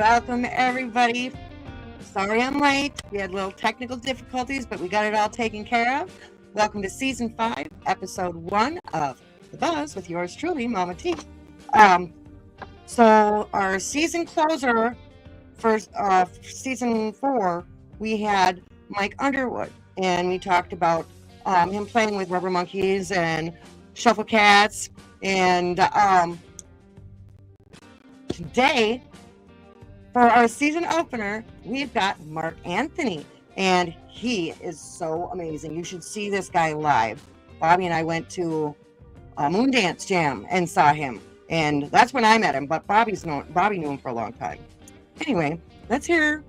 Welcome, everybody. Sorry I'm late. We had little technical difficulties, but we got it all taken care of. Welcome to Season 5, Episode 1 of The Buzz with yours truly, Mama T. So our season closer for Season 4, we had Mike Underwood, and we talked about him playing with rubber monkeys and shuffle cats, and today, for our season opener, we've got Mark Anthony, and he is so amazing. You should see this guy live. Bobby and I went to a Moondance Jam and saw him, and that's when I met him, but Bobby knew him for a long time. Anyway, let's hear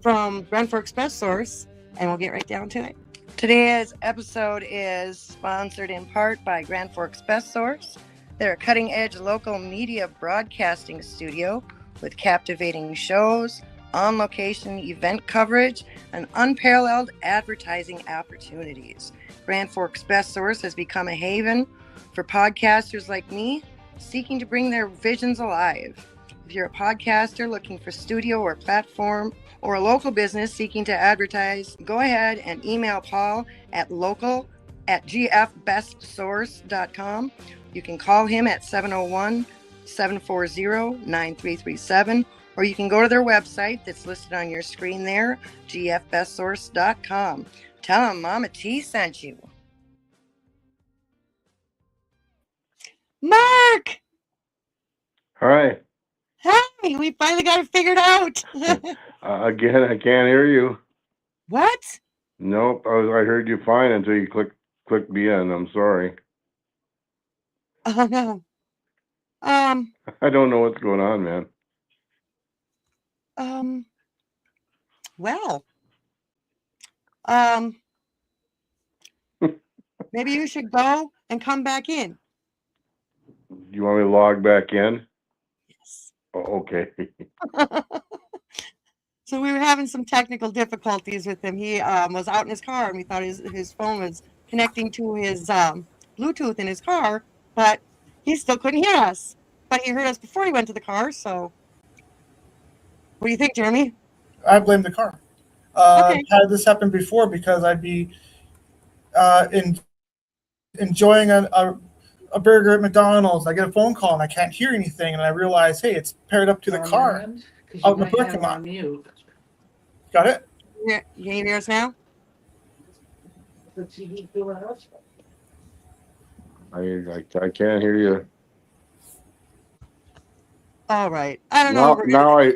from Grand Forks Best Source, and we'll get right down to it. Today's episode is sponsored in part by Grand Forks Best Source. They're a cutting-edge local media broadcasting studio with captivating shows, on-location event coverage, and unparalleled advertising opportunities. Grand Forks Best Source has become a haven for podcasters like me seeking to bring their visions alive. If you're a podcaster looking for studio or platform, or a local business seeking to advertise, go ahead and email Paul at local@gfbestsource.com. You can call him at 701-740-9337, or you can go to their website that's listed on your screen there, gfbestsource.com. Tell them Mama T sent you. Mark! Hi. Hey, we finally got it figured out. Again, I can't hear you. What? Nope, I heard you fine until you clicked BN. I'm sorry. Oh, no. I don't know what's going on, man. Well, maybe you should go and come back in. You want me to log back in? Yes. Oh, okay. So we were having some technical difficulties with him. He was out in his car, and we thought his phone was connecting to his Bluetooth in his car, but he still couldn't hear us. But he heard us before he went to the car, so... What do you think, Jeremy? I blame the car. Okay. Had this happened before, because I'd be enjoying a burger at McDonald's. I get a phone call and I can't hear anything, and I realize, hey, it's paired up to the car out in the parking lot. Got it? Yeah, you can hear us now? I can't hear you. All right. I don't know.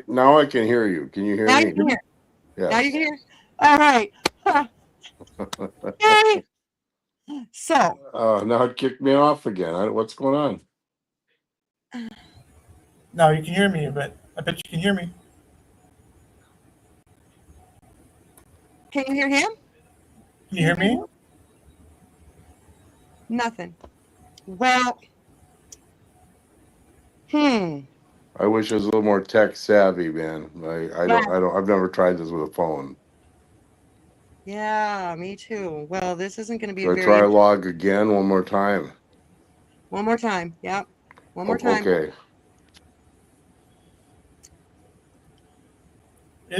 Now I can hear you. Can you hear Now me? you can hear. Yeah. Now you can hear. All right. Yay! So. Now it kicked me off again. What's going on? No, you can hear me, but I bet you can hear me. Can you hear him? Can you hear me? Nothing. Well. I wish I was a little more tech savvy, man. I've never tried this with a phone. Yeah, me too. Well, this isn't going to be Should I try log again one more time? One more time. Yep. One more time. Okay.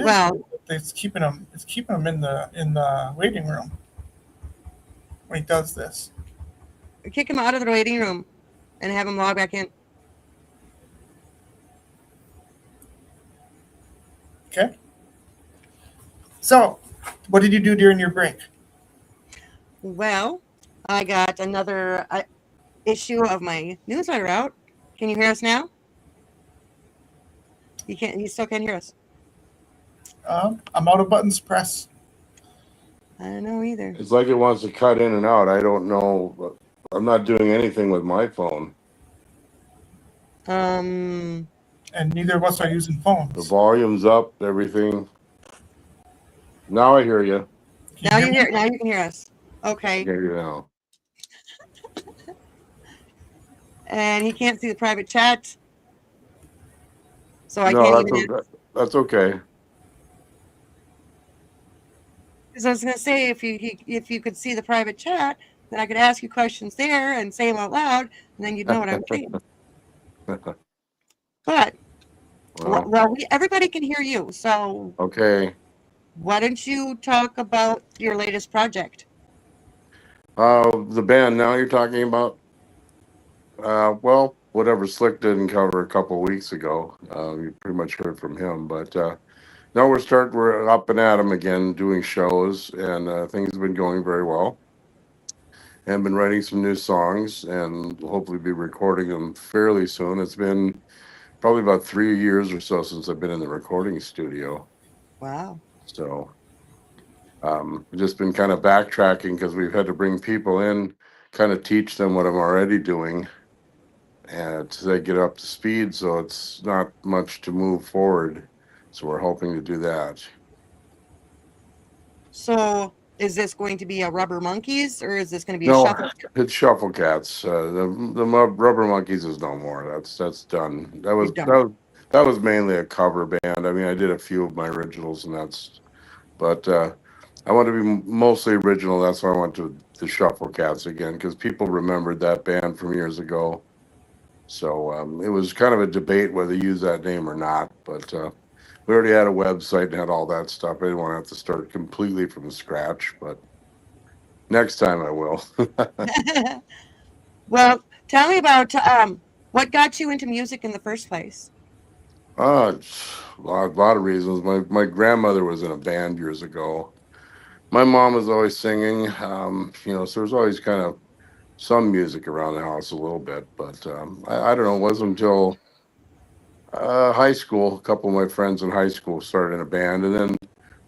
Well, it's keeping him in the waiting room when he does this. Kick him out of the waiting room and have him log back in. Okay. So, what did you do during your break? Well, I got another issue of my newsletter out. Can you hear us now? You can't. You still can't hear us. I'm out of buttons to press. I don't know either. It's like it wants to cut in and out. I don't know. But I'm not doing anything with my phone. And neither of us are using phones. The volume's up, everything. Now I hear you. Now you can hear us. Okay. I hear you now. And he can't see the private chat. So I can't even... That's okay. Because I was going to say, if you could see the private chat, then I could ask you questions there and say them out loud, and then you'd know what I'm saying. But Well, everybody can hear you. So Okay. why don't you talk about your latest project? The band now you're talking about? Well, whatever Slick didn't cover a couple weeks ago, you pretty much heard from him. But no, we're up and at 'em again, doing shows, and things have been going very well. And been writing some new songs, and hopefully be recording them fairly soon. It's been probably about 3 years or so since I've been in the recording studio. Wow. So just been kind of backtracking because we've had to bring people in, kind of teach them what I'm already doing, and so they get up to speed. So it's not much to move forward. So we're hoping to do that. So is this going to be a Rubber Monkeys or is this going to be a No, shuffle? it's Shuffle Cats. Rubber Monkeys is no more. That's done. You're done. That was mainly a cover band. I mean, I did a few of my originals, and but I want to be mostly original. That's why I went to the Shuffle Cats again, because people remembered that band from years ago. So it was kind of a debate whether to use that name or not. But we already had a website and had all that stuff. I didn't want to have to start completely from scratch, but next time I will. Well, tell me about what got you into music in the first place. A lot of reasons. My grandmother was in a band years ago. My mom was always singing, so there's always kind of some music around the house a little bit. But I don't know. It wasn't until high school, a couple of my friends in high school started in a band. And then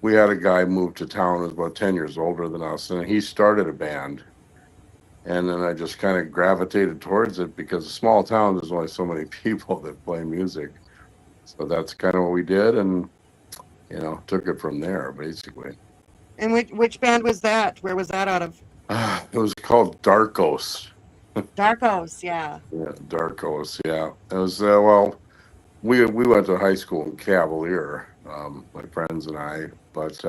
we had a guy move to town who was about 10 years older than us, and he started a band. And then I just kind of gravitated towards it because a small town, there's only so many people that play music. So that's kind of what we did, and took it from there basically. And which band was that? Where was that out of? It was called Darkos. Darkos, yeah. Yeah, Darkos. Yeah, it was. Well, we went to high school in Cavalier, my friends and I, but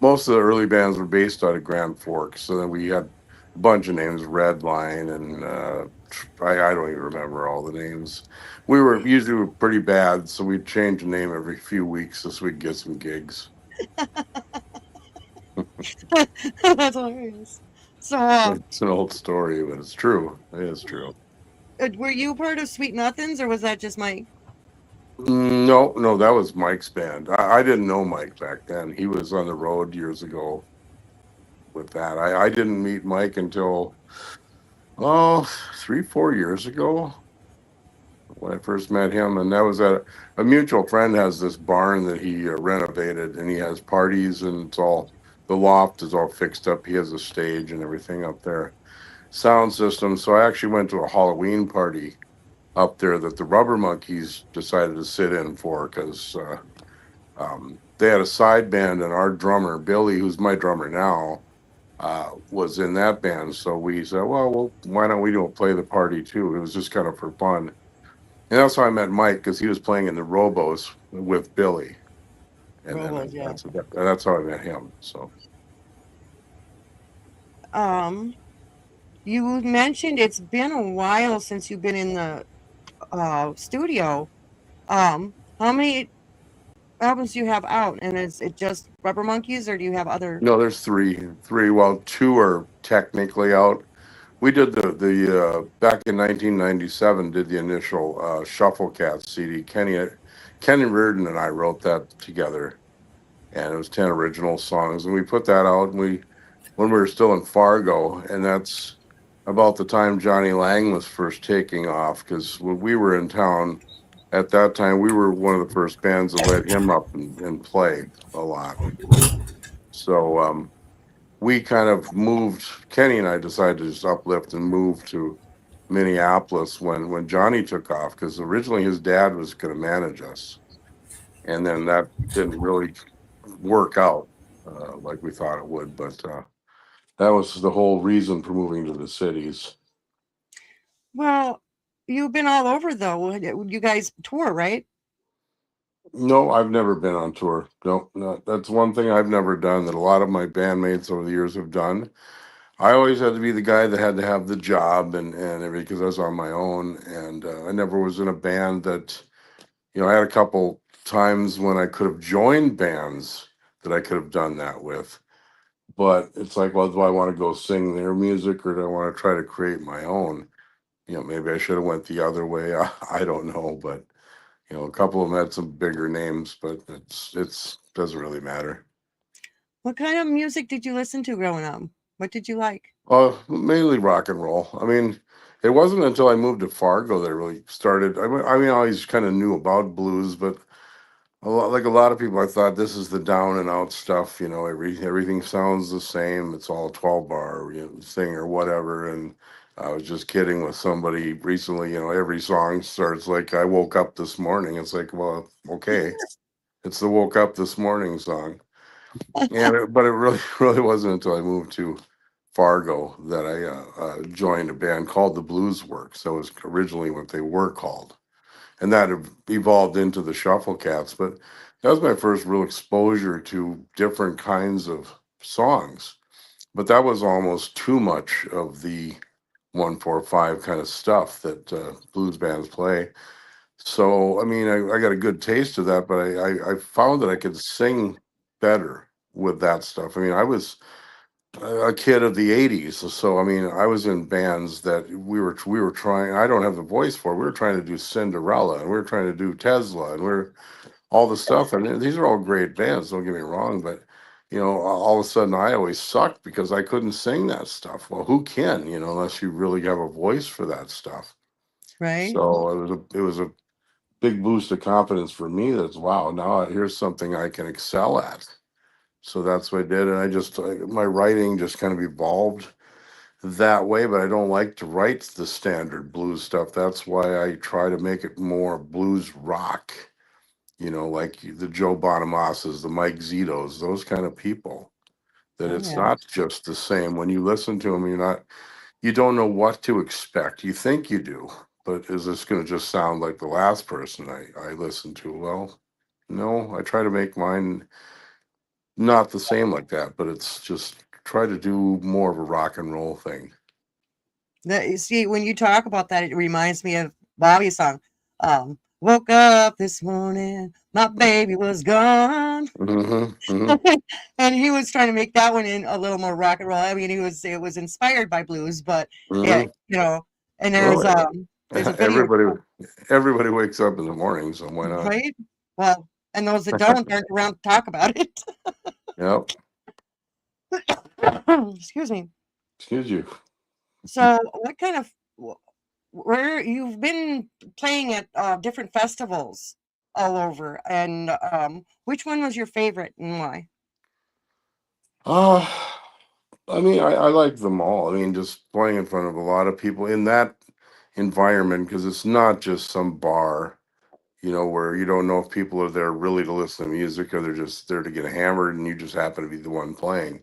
most of the early bands were based out of Grand Forks. So then we had a bunch of names, Redline, and I don't even remember all the names. We were usually pretty bad, so we'd change the name every few weeks so we'd get some gigs. That's hilarious. So It's an old story, but it's true. It is true. were you part of Sweet Nothings or was that just Mike? No, that was Mike's band. I didn't know Mike back then. He was on the road years ago with that. I didn't meet Mike until 3-4 years ago when I first met him, and that was at a mutual friend has this barn that he renovated, and he has parties, and the loft is all fixed up. He has a stage and everything up there, sound system. So I actually went to a Halloween party up there that the Rubber Monkeys decided to sit in for because they had a side band, and our drummer Billy, who's my drummer now, was in that band. So we said, well, why don't we play the party too? It was just kind of for fun. And that's how I met Mike, because he was playing in the Robos with Billy. And Robos, then yeah. that's how I met him. So you mentioned it's been a while since you've been in the studio. How many albums do you have out? And is it just Rubber Monkeys or do you have other? no, there's three. Well, two are technically out. We did the back in 1997, did the initial Shuffle Cats CD. Kenny Reardon and I wrote that together, and it was 10 original songs, and we put that out when we were still in Fargo, and that's about the time Johnny Lang was first taking off, because when we were in town at that time, we were one of the first bands to let him up and play a lot. So we kind of moved. Kenny and I decided to just uplift and move to Minneapolis when Johnny took off, because originally his dad was going to manage us, and then that didn't really work out like we thought it would. But that was the whole reason for moving to the cities. Well, you've been all over though. You guys tour, right? No, I've never been on tour. No, that's one thing I've never done that a lot of my bandmates over the years have done. I always had to be the guy that had to have the job and everything, because I was on my own, and I never was in a band that I had a couple times when I could have joined bands that I could have done that with. But it's like, well, do I want to go sing their music or do I want to try to create my own? Maybe I should have went the other way. I don't know, but a couple of them had some bigger names, but it's doesn't really matter. What kind of music did you listen to growing up? What did you like? Mainly rock and roll. I mean, it wasn't until I moved to Fargo that I really started. I always kind of knew about blues, but like a lot of people, I thought this is the down and out stuff. Everything sounds the same. It's all 12 bar thing or whatever. And I was just kidding with somebody recently. Every song starts like "I woke up this morning." It's like, well, okay, it's the "woke up this morning" song. But it really really wasn't until I moved to Fargo that I joined a band called the Blues Works. That was originally what they were called, and that evolved into the Shuffle Cats. But that was my first real exposure to different kinds of songs. But that was almost too much of the 1-4-5 kind of stuff that blues bands play. So I mean, I got a good taste of that, but I found that I could sing better with that stuff. I mean, I was a kid of the 80s, so I mean, I was in bands that we were trying. I don't have the voice for. We were trying to do Cinderella, and we were trying to do Tesla, and we're all the stuff. And these are all great bands. Don't get me wrong, but all of a sudden, I always sucked because I couldn't sing that stuff. Well, who can? Unless you really have a voice for that stuff. Right. So it was a big boost of confidence for me. That's wow. Now here's something I can excel at. So that's what I did, and my writing just kind of evolved that way. But I don't like to write the standard blues stuff. That's why I try to make it more blues rock. Like the Joe Bonamasses, the Mike Zitos, those kind of people. That Oh, it's yeah. not just the same. When you listen to them, you don't know what to expect. You think you do, but is this going to just sound like the last person I listened to? Well, no, I try to make mine not the same like that, but it's just try to do more of a rock and roll thing. You see, when you talk about that, it reminds me of Bobby's song. Woke up this morning, my baby was gone. And he was trying to make that one in a little more rock and roll. I mean, it was inspired by blues, but yeah, and there's Well, there's a video, everybody wakes up in the morning, so why not? right? Well, and those that don't aren't around to talk about it. Yep. Excuse me. Excuse you. So, what kind of where you've been playing at different festivals all over, and which one was your favorite and why? Uh, I mean, I like them all. I mean, just playing in front of a lot of people in that environment, because it's not just some bar, where you don't know if people are there really to listen to music or they're just there to get hammered and you just happen to be the one playing.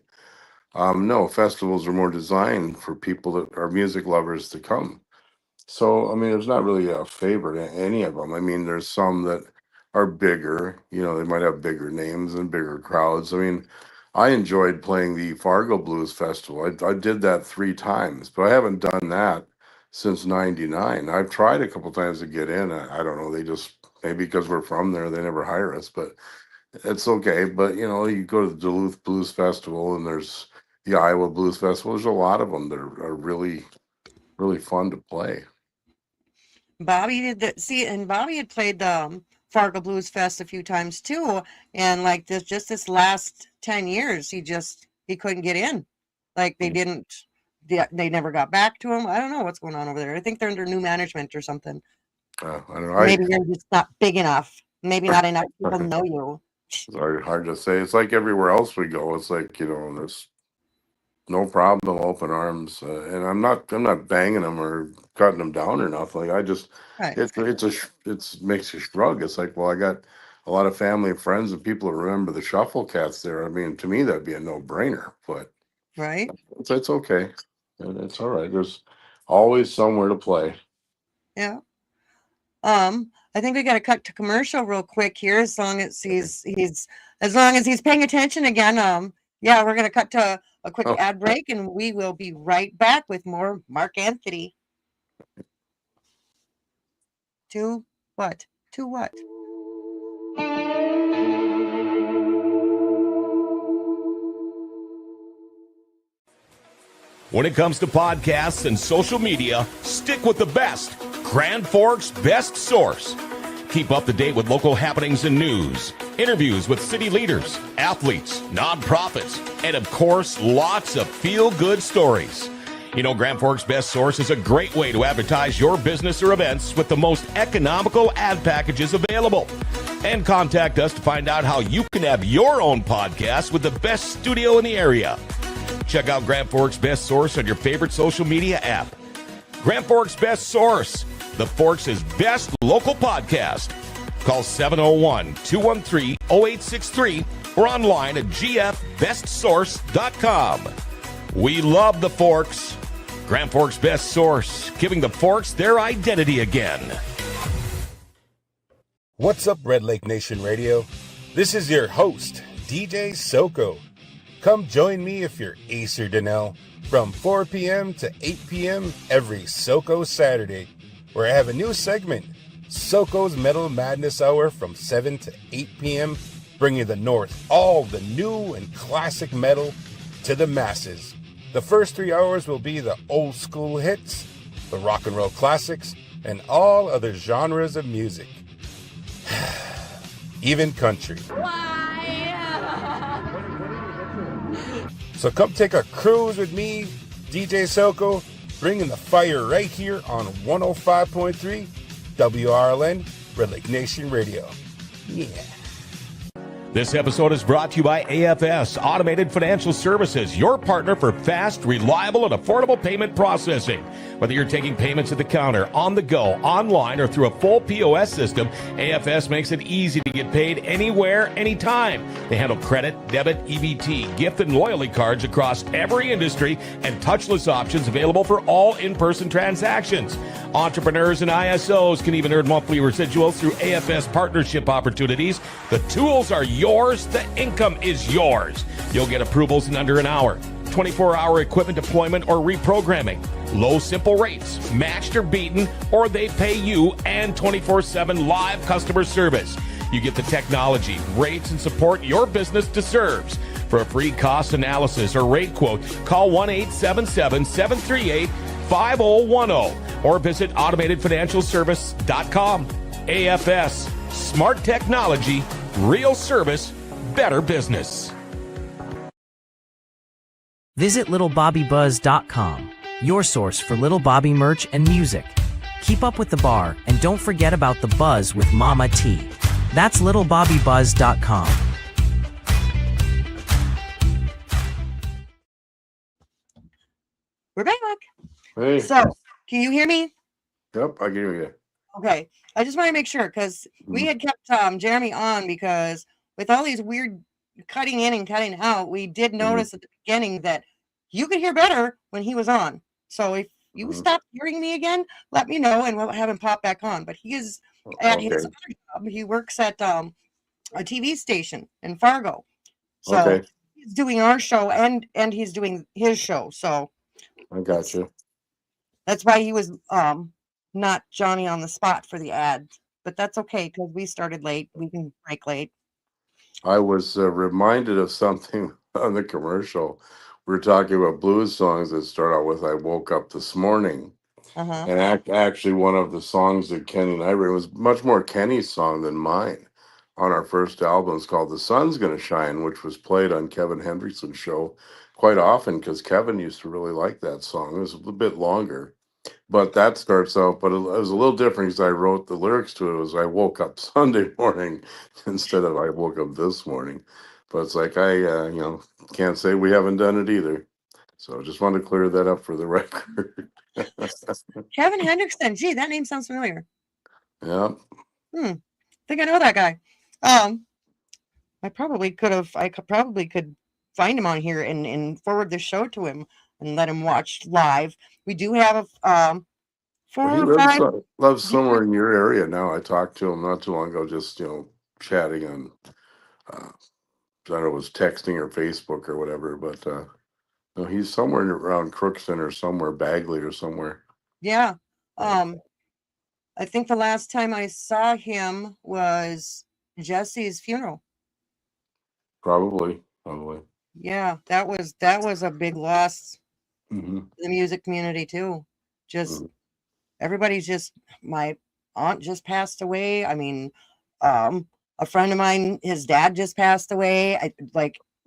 No, festivals are more designed for people that are music lovers to come. So, I mean, there's not really a favorite in any of them. I mean, there's some that are bigger, they might have bigger names and bigger crowds. I mean, I enjoyed playing the Fargo Blues Festival. I did that 3 times, but I haven't done that since '99. I've tried a couple times to get in. I don't know. They just, maybe because we're from there, they never hire us, but it's okay. But, you go to the Duluth Blues Festival and there's the Iowa Blues Festival. There's a lot of them that are really, really fun to play. Bobby did and Bobby had played the Fargo Blues Fest a few times too, and like this last 10 years, he couldn't get in. Like they never got back to him. I don't know what's going on over there. I think they're under new management or something. I don't know. Maybe you're just not big enough. Maybe not enough people know you. It's hard to say. It's like everywhere else we go. It's like, there's no problem, open arms, and I'm not banging them or cutting them down or nothing. Like Right. it's makes you shrug. It's like, well, I got a lot of family and friends and people that remember the Shuffle Cats there. I mean, to me that'd be a no-brainer, but Right. it's okay. And it's all right. There's always somewhere to play. Yeah. I think we got to cut to commercial real quick here. As long as he's paying attention again. Yeah, we're gonna cut to a quick ad break, and we will be right back with more Mark Anthony. To what? When it comes to podcasts and social media, stick with the best. Grand Forks' best source. Keep up to date with local happenings and news, interviews with city leaders, athletes, nonprofits, and of course, lots of feel-good stories. You know, Grand Forks' best source is a great way to advertise your business or events with the most economical ad packages available. And contact us to find out how you can have your own podcast with the best studio in the area. Check out Grand Forks' best source on your favorite social media app. Grand Forks' best source, the Forks' best local podcast. Call 701-213-0863 or online at gfbestsource.com. We love the Forks. Grand Forks' best source, giving the Forks their identity again. What's up, Red Lake Nation Radio? This is your host, DJ Soko. Come join me if you're Acer Donnell from 4 p.m. to 8 p.m. every Soko Saturday, where I have a new segment, Soko's Metal Madness Hour from 7 to 8 p.m., bringing the North all the new and classic metal to the masses. The first 3 hours will be the old school hits, the rock and roll classics, and all other genres of music. Even country. So come take a cruise with me, DJ Soko, bringing the fire right here on 105.3 WRLN, Red Lake Nation Radio. Yeah. This episode is brought to you by AFS Automated Financial Services, your partner for fast, reliable, and affordable payment processing. Whether you're taking payments at the counter, on the go, online, or through a full POS system, AFS makes it easy to get paid anywhere, anytime. They handle credit, debit, EBT, gift, and loyalty cards across every industry and touchless options available for all in-person transactions. Entrepreneurs and ISOs can even earn monthly residuals through AFS partnership opportunities. The tools are yours. The income is yours. You'll get approvals in under an hour. 24-hour equipment deployment or reprogramming. Low, simple rates, matched or beaten, or they pay you, and 24/7 live customer service. You get the technology, rates, and support your business deserves. For a free cost analysis or rate quote, call 1-877-738-5010 or visit automatedfinancialservice.com. AFS, smart technology, real service, better business. Visit littlebobbybuzz.com, your source for Little Bobby merch and music. Keep up with the bar and don't forget about the buzz with Mama T. That's littlebobbybuzz.com. We're back. Hey. So, can you hear me? Yep, I hear you. Okay. I just want to make sure because we had kept Jeremy on because with all these weird cutting in and cutting out, we did notice at the beginning that you could hear better when he was on. So if you stop hearing me again, let me know and we'll have him pop back on. But he is at his other job. He works at a TV station in Fargo. So he's doing our show and he's doing his show. So I got you. that's why he was not Johnny on the spot for the ad. But that's okay because we started late. We can break late. I was reminded of something on the commercial. We were talking about blues songs that start out with "I woke up this morning," and actually one of the songs that Kenny and I wrote was much more Kenny's song than mine. On our first album, it's called "The Sun's Gonna Shine," which was played on Kevin Hendrickson's show quite often because Kevin used to really like that song. It was a little bit longer, but that starts out. But it was a little different because I wrote the lyrics to it. It was "I woke up Sunday morning" instead of "I woke up this morning." But it's like I can't say we haven't done it either. So just wanted to clear that up for the record. Kevin Hendrickson. Gee, that name sounds familiar. Yeah. I think I know that guy. I probably could find him on here and forward the show to him and let him watch live. We do have a 4 or 5. Lives somewhere in your area now. I talked to him not too long ago, just chatting on I don't know, it was texting or Facebook or whatever, but no, he's somewhere around Crookston or somewhere, Bagley or somewhere. Yeah. I think the last time I saw him was Jesse's funeral. Probably. Yeah, that was a big loss. Mhm. the music community too. Just Mhm. everybody's just my aunt just passed away. I mean, um, a friend of mine, his dad just passed away.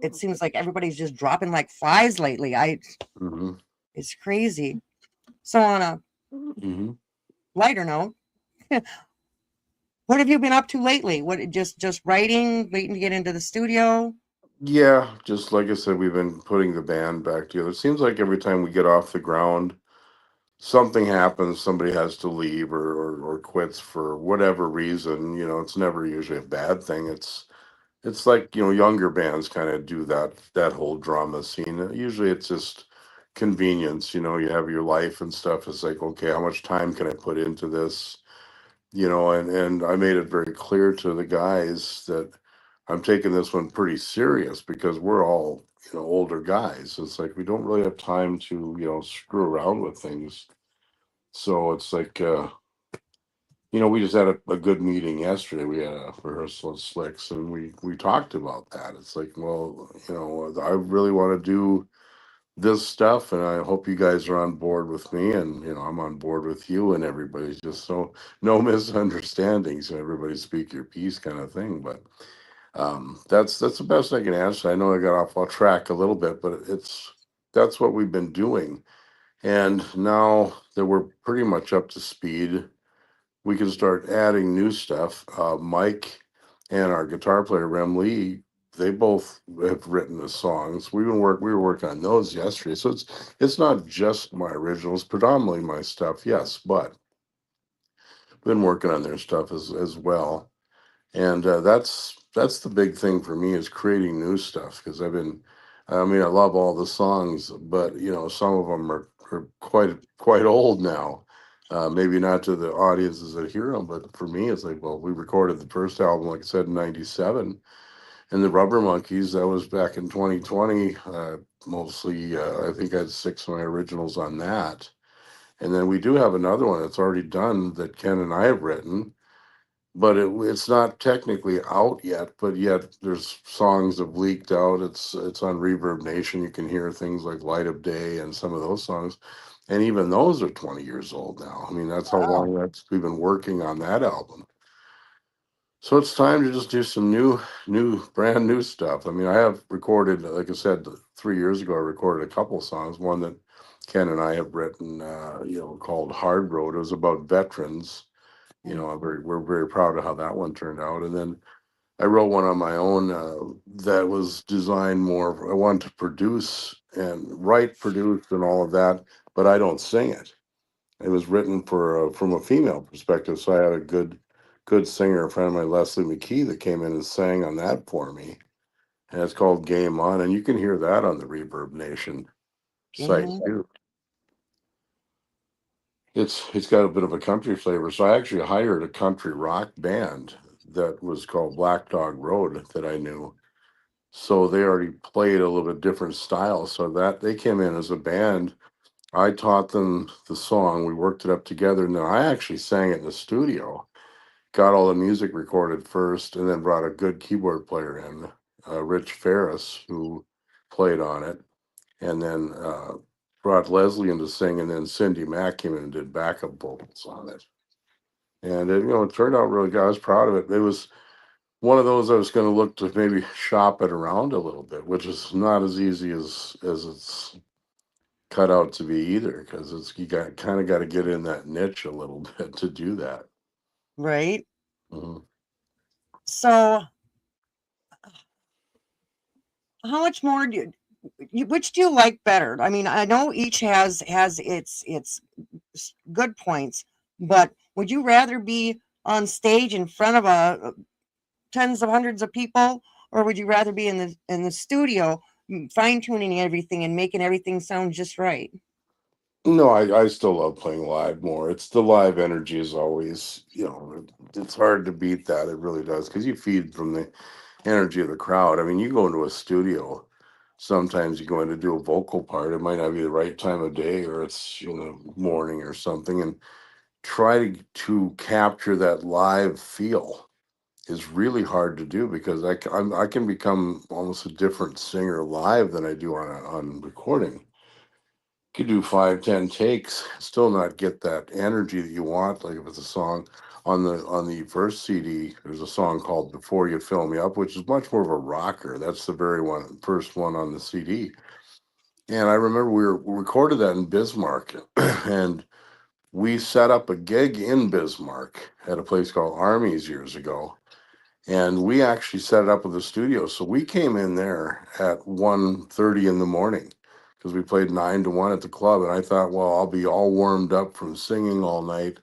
It seems like everybody's just dropping like flies lately. Mhm. It's crazy. So on a Mhm. lighter note, what have you been up to lately? What just writing, waiting to get into the studio? Yeah, just like I said, we've been putting the band back together. It seems like every time we get off the ground, something happens, somebody has to leave or quits for whatever reason. It's never usually a bad thing. It's like, younger bands kind of do that whole drama scene. Usually it's just convenience. You have your life and stuff. It's like, okay, how much time can I put into this? And I made it very clear to the guys that I'm taking this one pretty serious because we're all, older guys. It's like we don't really have time to, screw around with things. So it's like, we just had a good meeting yesterday. We had a rehearsal at Slicks, and we talked about that. It's like, well, I really want to do this stuff, and I hope you guys are on board with me, and I'm on board with you, and everybody's just so no misunderstandings. Everybody speak your piece, kind of thing. But that's the best I can answer. I know I got off track a little bit, but that's what we've been doing, and now that we're pretty much up to speed, we can start adding new stuff. Mike and our guitar player Rem Lee, they both have written the songs. We were working on those yesterday, so it's not just my originals, predominantly my stuff, yes, but been working on their stuff as well. And that's the big thing for me is creating new stuff because I mean, I love all the songs, but some of them are quite old now. Maybe not to the audiences that hear them, but for me, it's like, well, we recorded the first album, like I said, in '97, and the Rubber Monkeys, that was back in 2020. Mostly, I think I had 6 of my originals on that, and then we do have another one that's already done that Ken and I have written, but it's not technically out yet, but yet there's songs have leaked out. It's on Reverb Nation. You can hear things like Light of Day and some of those songs, and even those are 20 years old now. I mean, that's how Wow. long we've been working on that album. So it's time to just do some brand new stuff. I mean, I have recorded, like I said, 3 years ago, I recorded a couple songs. One that Ken and I have written, called Hard Road. It was about veterans. We're very proud of how that one turned out. And then I wrote one on my own that was designed more. I wanted to produce and write, produce, and all of that, but I don't sing it. It was written from a female perspective, so I had a good singer, a friend of mine, Leslie McKee, that came in and sang on that for me. And it's called Game On, and you can hear that on the Reverb Nation site Game. too. It's got a bit of a country flavor. So I actually hired a country rock band that was called Black Dog Road that I knew. So they already played a little bit different style. So that they came in as a band. I taught them the song. We worked it up together, and then I actually sang it in the studio. Got all the music recorded first, and then brought a good keyboard player in, Rich Ferris, who played on it, and then brought Leslie in to sing, and then Cindy Mack came in and did backup vocals on it. And it turned out really good. I was proud of it. It was one of those I was going to look to maybe shop it around a little bit, which is not as easy as it's cut out to be either, because you kind of got to get in that niche a little bit to do that. Right. Mhm. So how much more which do you like better? I mean, I know each has its good points, but would you rather be on stage in front of a tens of hundreds of people, or would you rather be in the studio fine tuning everything and making everything sound just right? No, I still love playing live more. It's the live energy is always, it's hard to beat that. It really does, because you feed from the energy of the crowd. I mean, you go into a studio, sometimes you go in to do a vocal part. It might not be the right time of day, or it's morning or something, and try to capture that live feel is really hard to do, because I can become almost a different singer live than I do on recording, could do 5, 10 takes, still not get that energy that you want. Like if it's a song on the first CD, there's a song called "Before You Fill Me Up," which is much more of a rocker. That's the first one on the CD. And I remember we recorded that in Bismarck, and we set up a gig in Bismarck at a place called Armies years ago. And we actually set it up with a studio. So we came in there at 1:30 in the morning because we played 9 to 1 at the club. And I thought, well, I'll be all warmed up from singing all night,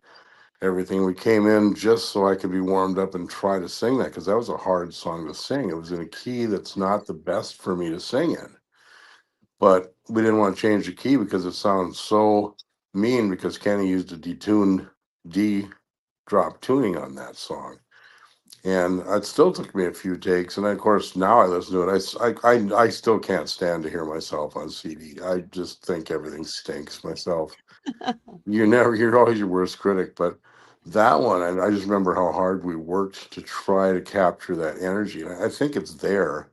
everything. We came in just so I could be warmed up and try to sing that because that was a hard song to sing. It was in a key that's not the best for me to sing in. But we didn't want to change the key because it sounds so mean because Kenny used a detuned D drop tuning on that song. And it still took me a few takes. And of course, now I listen to it. I still can't stand to hear myself on CD. I just think everything stinks myself. You're always your worst critic. But that one, and I just remember how hard we worked to try to capture that energy. And I think it's there,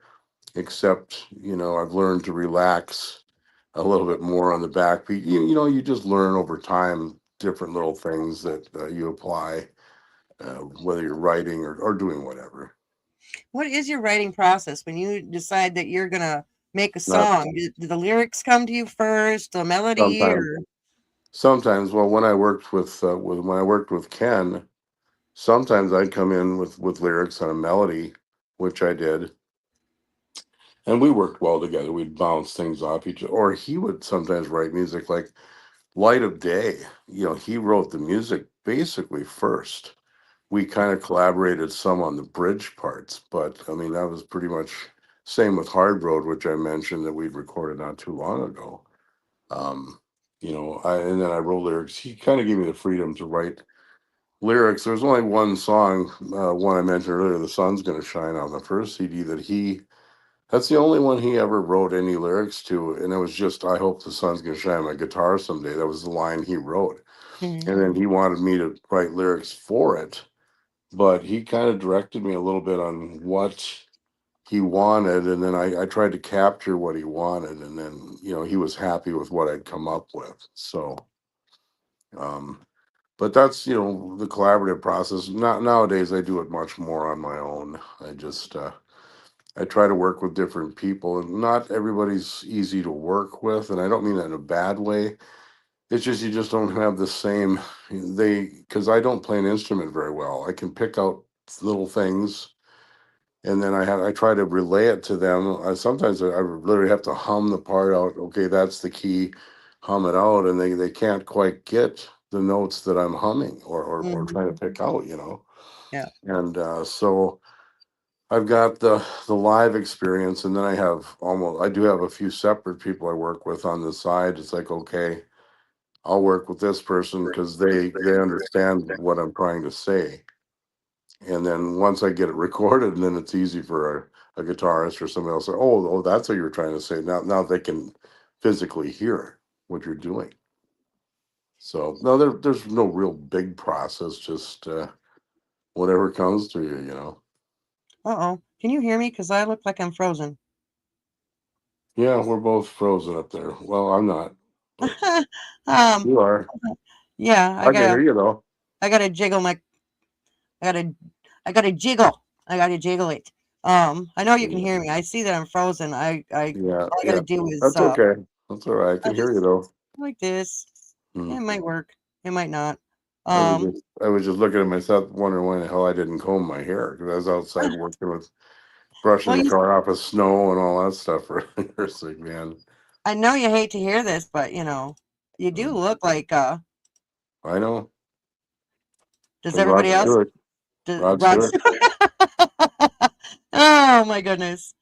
except, I've learned to relax a little bit more on the backbeat. You just learn over time different little things that you apply. Whether you're writing or doing whatever. What is your writing process when you decide that you're gonna make a Not song? Do the lyrics come to you first, the melody, sometimes. or Sometimes, well, when I worked with Ken, sometimes I'd come in with lyrics on a melody, which I did, and we worked well together. We'd bounce things off each other, or he would sometimes write music like Light of Day. He wrote the music basically first. We kind of collaborated some on the bridge parts, but I mean, that was pretty much same with Hard Road, which I mentioned that we'd recorded not too long ago. And then I wrote lyrics. He kind of gave me the freedom to write lyrics. There's only one song, one I mentioned earlier, "The Sun's Gonna Shine" on the first CD that's the only one he ever wrote any lyrics to. And it was just, "I hope the sun's gonna shine on my guitar someday." That was the line he wrote. Mhm. And then he wanted me to write lyrics for it. But he kind of directed me a little bit on what he wanted, and then I tried to capture what he wanted, and then he was happy with what I'd come up with. So, but that's the collaborative process. Not nowadays, I do it much more on my own. I just I try to work with different people, and not everybody's easy to work with, and I don't mean that in a bad way. It's just you just don't have the same because I don't play an instrument very well. I can pick out little things, and then I try to relay it to them. Sometimes I literally have to hum the part out. Okay, that's the key. Hum it out, and they can't quite get the notes that I'm humming or trying to pick out. Yeah. And so I've got the live experience, and then I do have a few separate people I work with on the side. It's like, okay, I'll work with this person because they understand what I'm trying to say. And then once I get it recorded, then it's easy for a guitarist or somebody else. Oh, that's what you were trying to say. Now they can physically hear what you're doing. So no, there's no real big process. Just whatever comes to you. Uh-oh. Can you hear me? Because I look like I'm frozen. Yeah, we're both frozen up there. Well, I'm not. But um, you are. yeah, I can hear you though. I gotta jiggle my, I gotta jiggle it. I know you can hear me. I see that I'm frozen. Yeah, all I gotta do is, that's okay. That's all right. I I can hear you just though. like this. Hmm. It might work. It might not. I was just looking at myself, wondering why the hell I didn't comb my hair because I was outside working with brushing well, the car off of snow and all that stuff earlier. It's like, man, I know you hate to hear this, but you do look like, I know. does And Rod everybody else, Stewart. Rod Stewart. Oh my goodness.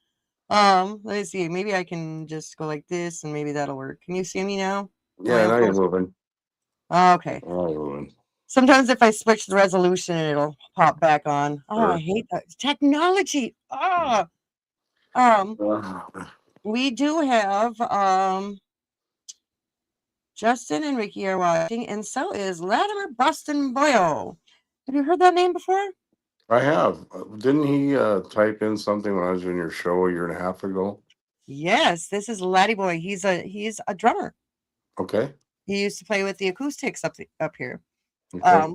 Let me see. Maybe I can just go like this and maybe that'll work. Can you see me now? Yeah, now you're moving. Okay. Now you're moving. Sometimes if I switch the resolution, it'll pop back on. Oh, Sure. I hate that technology. We do have Justin and Ricky are watching, and so is Latimer Boston Boyle. Have you heard that name before? I have. Didn't he type in something when I was in your show a year and a half ago? Yes, this is Laddie Boy. He's a drummer. Okay. He used to play with the Acoustics up here. Okay.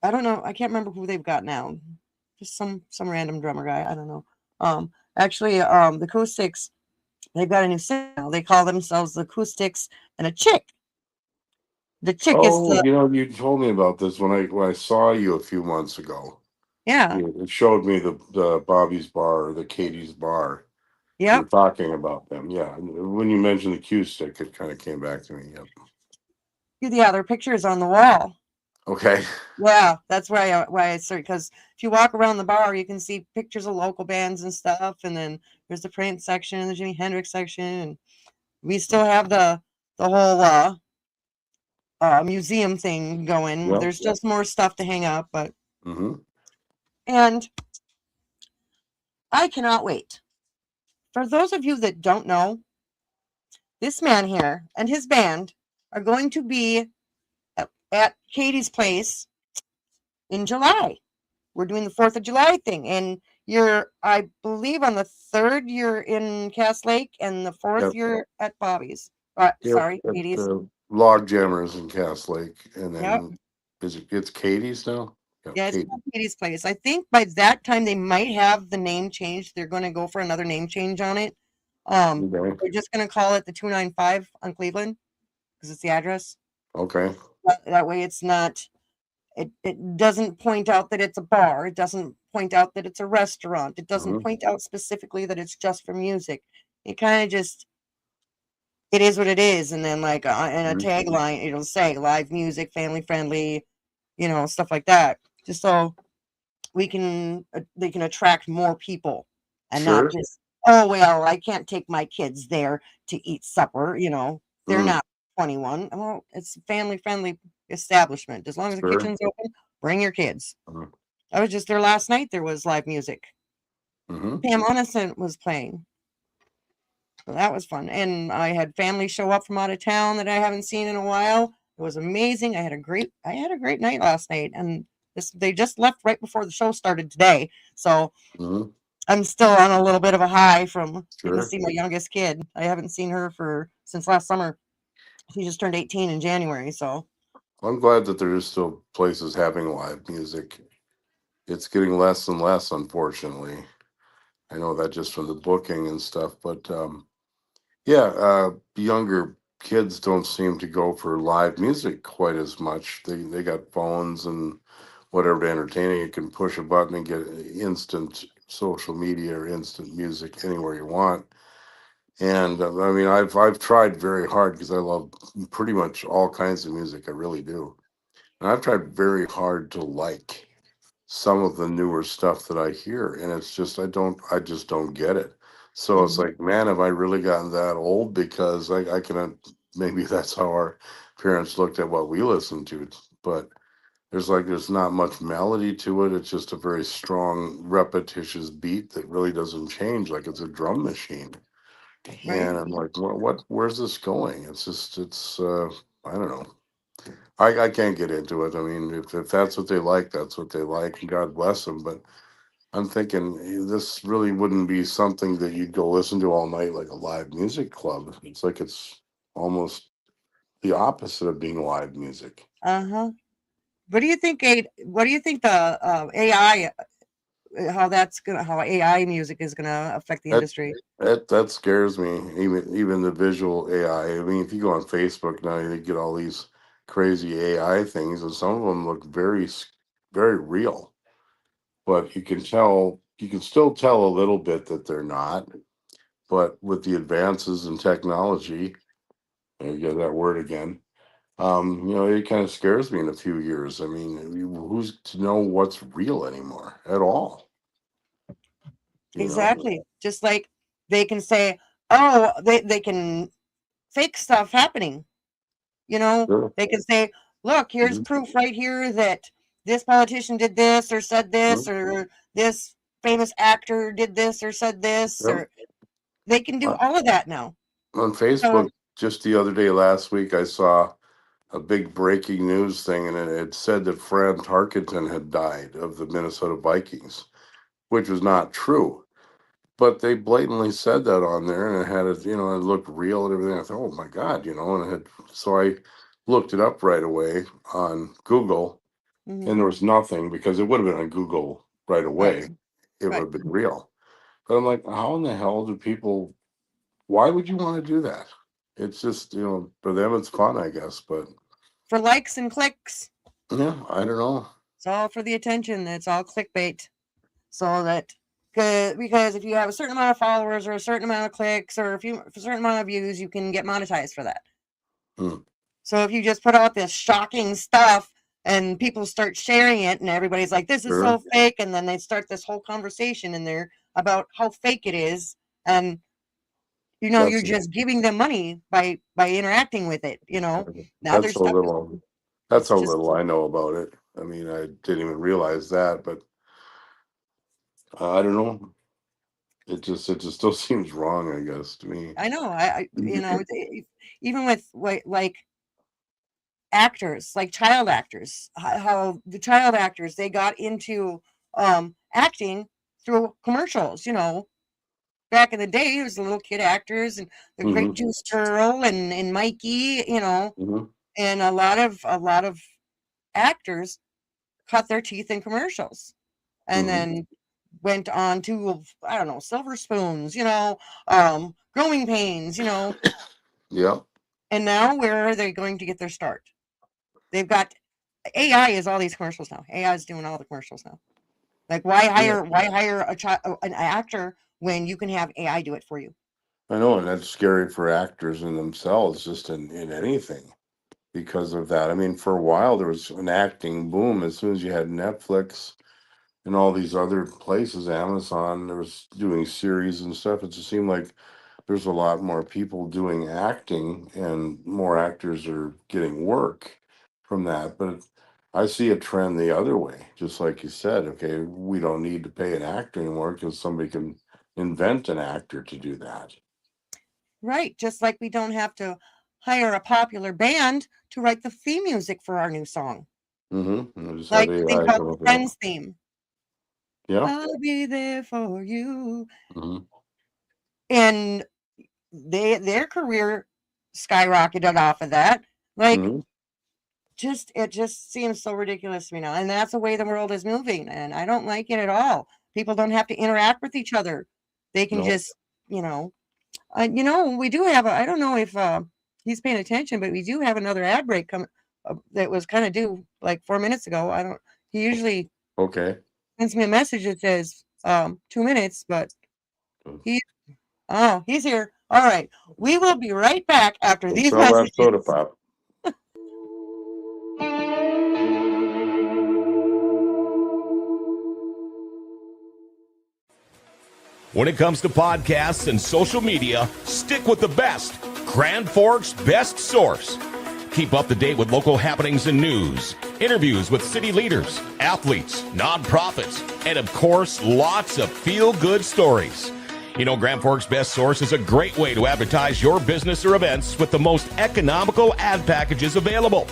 I don't know. I can't remember who they've got now. Just some random drummer guy. I don't know. Actually, the Acoustics, they've got a new singer now. They call themselves the Acoustics and a Chick. The Chick is Oh, the you told me about this when I saw you a few months ago. yeah. It showed me the Bobby's Bar or the Katie's Bar. You Yep. were talking about them. Yeah. When you mentioned the cue stick, it kind of came back to me. Yep. Yeah, their pictures on the wall. Okay. Yeah, that's why I started, because if you walk around the bar, you can see pictures of local bands and stuff, and then there's the Prince section and the Jimi Hendrix section, and we still have the whole museum thing going. Yep. There's just more stuff to hang up, but Mm-hmm. and I cannot wait. For those of you that don't know, this man here and his band are going to be at Katie's place in July. We're doing the 4th of July thing, and I believe on the 3rd you're in Cass Lake, and the 4th Yep. you're at Bobby's. Yep. Sorry, At Katie's. the Log Jammers in Cass Lake, and Yep. then it's Katie's now. Yeah, it's Katie. called Katie's place. I think by that time they might have the name changed. They're going to go for another name change on it. Okay. They're just going to call it the 295 on Cleveland because it's the address. Okay. That way it's not. It doesn't point out that it's a bar. It doesn't point out that it's a restaurant. It doesn't point out specifically that it's just for music. It kind of just, it is what it is. And then like in a tagline, it'll say live music, family friendly, stuff like that. Just so they can attract more people and not just, oh, well, I can't take my kids there to eat supper. They're not 21. Well, it's a family friendly establishment. As long as the kitchen's open, bring your kids. I was just there last night. There was live music. Pam Innocent was playing. So that was fun. And I had family show up from out of town that I haven't seen in a while. It was amazing. I had a great night last night. And they just left right before the show started today. So I'm still on a little bit of a high from getting to see my youngest kid. I haven't seen her since last summer. She just turned 18 in January. So I'm glad that there is still places having live music. It's getting less and less, unfortunately. I know that just from the booking and stuff, but younger kids don't seem to go for live music quite as much. They got phones and whatever to entertain. You can push a button and get instant social media or instant music anywhere you want. And I mean, I've tried very hard because I love pretty much all kinds of music. I really do. And I've tried very hard to like some of the newer stuff that I hear, and it's just I just don't get it. So it's like, man, have I really gotten that old? Because I can maybe that's how our parents looked at what we listened to, but there's not much melody to it. It's just a very strong, repetitious beat that really doesn't change, like it's a drum machine. And I'm like, where's this going? It's I don't know. I can't get into it. I mean, if that's what they like, that's what they like, and God bless them. But I'm thinking this really wouldn't be something that you'd go listen to all night like a live music club. It's like it's almost the opposite of being live music. What do you think, what do you think the AI, how AI music is gonna affect the industry? That scares me. Even the visual AI. I mean, if you go on Facebook now, you get all these crazy AI things, and some of them look very, very real. But you can still tell a little bit that they're not. But with the advances in technology, and you get that word again, it kind of scares me in a few years. I mean, who's to know what's real anymore at all? Exactly. Just like they can say, oh, they can fake stuff happening. They can say, look, here's proof right here that this politician did this or said this, or this famous actor did this or said this, or they can do all of that now. On Facebook, just the other day, last week, I saw a big breaking news thing, and it said that Fran Tarkenton had died of the Minnesota Vikings, which was not true. But they blatantly said that on there, and it had it, it looked real and everything. I thought, oh my God, so I looked it up right away on Google, and there was nothing, because it would have been on Google right away. Right. It would Right. have been real. But I'm like, how in the hell do people, why would you want to do that? It's just, for them it's fun, I guess. But For likes and clicks. yeah, I don't know. It's all for the attention. It's all clickbait. So that, because if you have a certain amount of followers or a certain amount of clicks or a certain amount of views, you can get monetized for that. So if you just put out this shocking stuff and people start sharing it and everybody's like, this is so fake, and then they start this whole conversation in there about how fake it is, and you're just giving them money by interacting with it. Now That's a little. That's how little I know about it. I mean, I didn't even realize that, but I don't know. It just still seems wrong, I guess, to me. I know. Even with like actors, like child actors, how the child actors, they got into acting through commercials. Back in the day, it was the little kid actors and the Great Juice Girl and Mikey, and a lot of actors cut their teeth in commercials, and then went on to, I don't know, Silver Spoons, Growing Pains, Yeah. And now where are they going to get their start? They've got AI is all these commercials now. AI is doing all the commercials now. Like, why hire an actor when you can have AI do it for you? I know, and that's scary for actors in themselves, just in anything, because of that. I mean, for a while there was an acting boom. As soon as you had Netflix and all these other places, Amazon, there was doing series and stuff. It just seemed like there's a lot more people doing acting, and more actors are getting work from that. But I see a trend the other way, just like you said. Okay, we don't need to pay an actor anymore because somebody can invent an actor to do that. Right, just like we don't have to hire a popular band to write the theme music for our new song. Like, think about the Friends theme. Yeah, I'll be there for you. And their career skyrocketed off of that. Like, it just seems so ridiculous to me now. And that's the way the world is moving, and I don't like it at all. People don't have to interact with each other. They can just, we do have I don't know if he's paying attention, but we do have another ad break coming that was kind of due like 4 minutes ago. He usually sends me a message that says 2 minutes, but he's here. All right. We will be right back after these messages. Soda pop. When it comes to podcasts and social media, stick with the best. Grand Forks' best source. Keep up to date with local happenings and news, interviews with city leaders, athletes, nonprofits, and of course, lots of feel-good stories. Grand Forks' best source is a great way to advertise your business or events with the most economical ad packages available.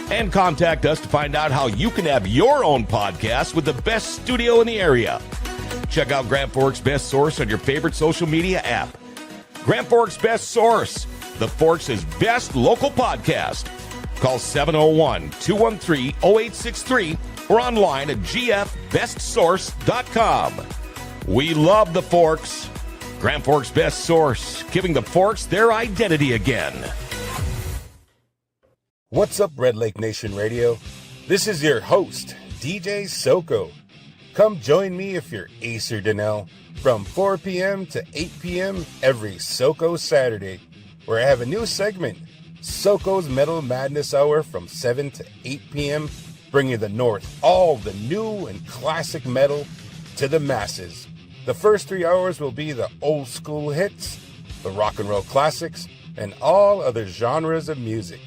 And contact us to find out how you can have your own podcast with the best studio in the area. Check out Grand Forks' best source on your favorite social media app. Grand Forks' best source, the Forks' best local podcast. Call 701-213-0863 or online at gfbestsource.com. We love the Forks. Grand Forks' best source, giving the Forks their identity again. What's up, Red Lake Nation Radio? This is your host, DJ Soko. Come join me if you're Ace or Donnell from 4 p.m. to 8 p.m. every Soko Saturday, where I have a new segment, Soko's Metal Madness Hour from 7 to 8 p.m., bringing the North all the new and classic metal to the masses. The first 3 hours will be the old school hits, the rock and roll classics, and all other genres of music.